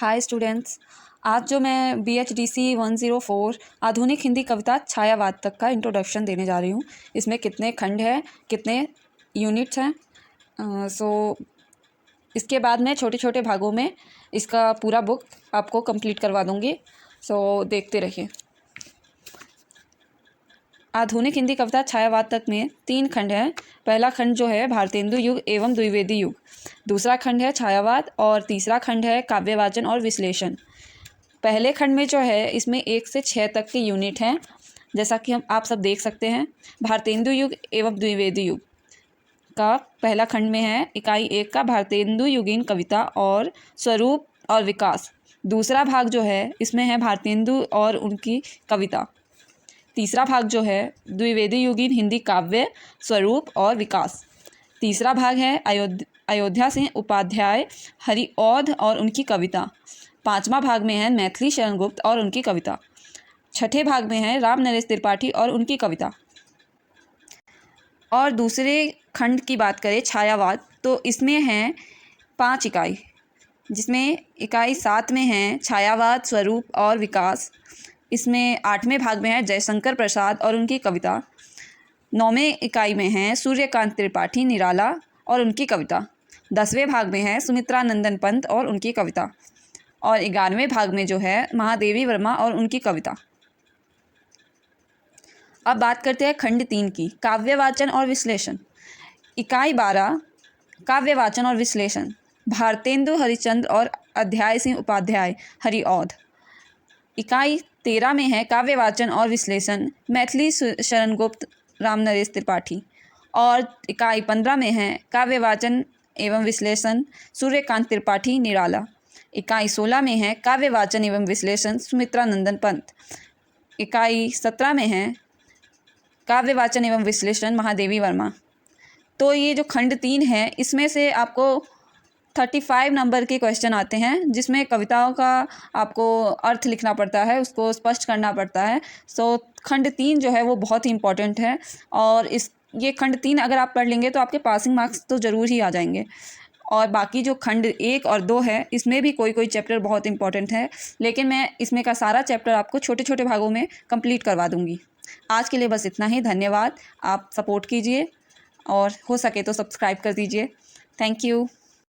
Hi students, आज जो मैं BHDC 104 आधुनिक हिंदी कविता छायावाद तक का इंट्रोडक्शन देने जा रही हूँ। इसमें कितने खंड हैं, कितने यूनिट्स हैं, इसके बाद मैं छोटे छोटे भागों में इसका पूरा बुक आपको कंप्लीट करवा दूँगी। देखते रहिए। आधुनिक हिंदी कविता छायावाद तक में 3 खंड हैं। पहला खंड जो है भारतेंदु युग एवं द्विवेदी युग, दूसरा खंड है छायावाद और तीसरा खंड है काव्यवाचन और विश्लेषण। पहले खंड में जो है इसमें 1 से 6 तक के यूनिट हैं, जैसा कि आप सब देख सकते हैं। भारतेंदु युग एवं द्विवेदी युग का पहला खंड में है इकाई 1 का भारतेंदु युगीन कविता और स्वरूप और विकास। दूसरा भाग जो है इसमें है भारतेंदु और उनकी कविता। तीसरा भाग जो है द्विवेदी युगीन हिंदी काव्य, स्वरूप और विकास। तीसरा भाग है अयोध्या सिंह उपाध्याय हरिऔध और उनकी कविता। पांचवा भाग में है मैथिली शरण गुप्त और उनकी कविता। छठे भाग में है राम नरेश त्रिपाठी और उनकी कविता। और दूसरे खंड की बात करें छायावाद, तो इसमें हैं 5 इकाई, जिसमें इकाई 7 में है छायावाद, स्वरूप और विकास। इसमें 8वें भाग में है जयशंकर प्रसाद और उनकी कविता। 9वें इकाई में है सूर्यकांत त्रिपाठी निराला और उनकी कविता। 10वें भाग में है सुमित्रा नंदन पंत और उनकी कविता। और 11वें भाग में जो है महादेवी वर्मा और उनकी कविता। अब बात करते हैं खंड 3 की, काव्यवाचन और विश्लेषण। इकाई 12 काव्यवाचन और विश्लेषण, भारतेंदु हरिश्चंद्र और अध्याय सिंह उपाध्याय हरिऔध। इकाई 13 में है काव्यवाचन और विश्लेषण, मैथिली शरण गुप्त राम नरेश त्रिपाठी। और इकाई 15 में है काव्यवाचन एवं विश्लेषण, सूर्यकांत त्रिपाठी निराला। इकाई 16 में है काव्यवाचन एवं विश्लेषण, सुमित्रा नंदन पंत। इकाई 17 में है काव्यवाचन एवं विश्लेषण, महादेवी वर्मा। तो ये जो खंड 3 है इसमें से आपको 35 नंबर के क्वेश्चन आते हैं, जिसमें कविताओं का आपको अर्थ लिखना पड़ता है, उसको स्पष्ट करना पड़ता है। खंड 3 जो है वो बहुत ही इंपॉर्टेंट है। और ये खंड 3 अगर आप पढ़ लेंगे तो आपके पासिंग मार्क्स तो ज़रूर ही आ जाएंगे। और बाकी जो खंड 1 और 2 है इसमें भी कोई कोई चैप्टर बहुत इंपॉर्टेंट है, लेकिन मैं इसमें का सारा चैप्टर आपको छोटे छोटे भागों में कंप्लीट करवा दूँगी। आज के लिए बस इतना ही। धन्यवाद। आप सपोर्ट कीजिए और हो सके तो सब्सक्राइब कर दीजिए। Thank you.